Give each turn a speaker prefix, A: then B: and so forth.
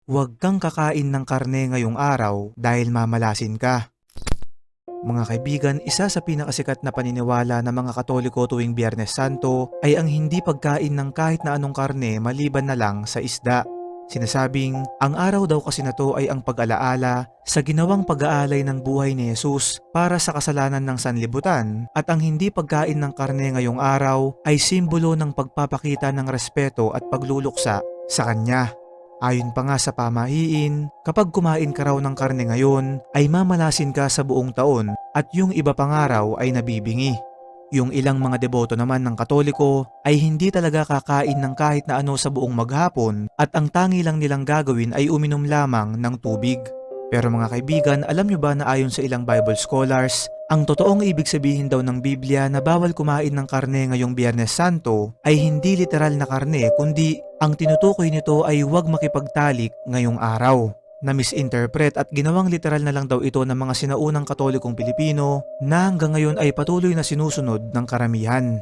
A: huwag kang kakain ng karne ngayong araw dahil mamalasin ka. Mga kaibigan, isa sa pinakasikat na paniniwala ng mga Katoliko tuwing Biyernes Santo ay ang hindi pagkain ng kahit na anong karne maliban na lang sa isda. Sinasabing, ang araw daw kasi na to ay ang pag-alaala sa ginawang pag-aalay ng buhay ni Jesus para sa kasalanan ng sanlibutan at ang hindi pagkain ng karne ngayong araw ay simbolo ng pagpapakita ng respeto at pagluluksa sa Kanya. Ayon pa nga sa pamahiin, kapag kumain ka raw ng karne ngayon, ay mamalasin ka sa buong taon at yung iba pang araw ay nabibingi. Yung ilang mga deboto naman ng Katoliko ay hindi talaga kakain ng kahit na ano sa buong maghapon at ang tangi lang nilang gagawin ay uminom lamang ng tubig. Pero mga kaibigan, alam nyo ba na ayon sa ilang Bible scholars, ang totoong ibig sabihin daw ng Biblia na bawal kumain ng karne ngayong Biyernes Santo ay hindi literal na karne kundi ang tinutukoy nito ay huwag makipagtalik ngayong araw. Na-misinterpret at ginawang literal na lang daw ito ng mga sinaunang Katolikong Pilipino na hanggang ngayon ay patuloy na sinusunod ng karamihan.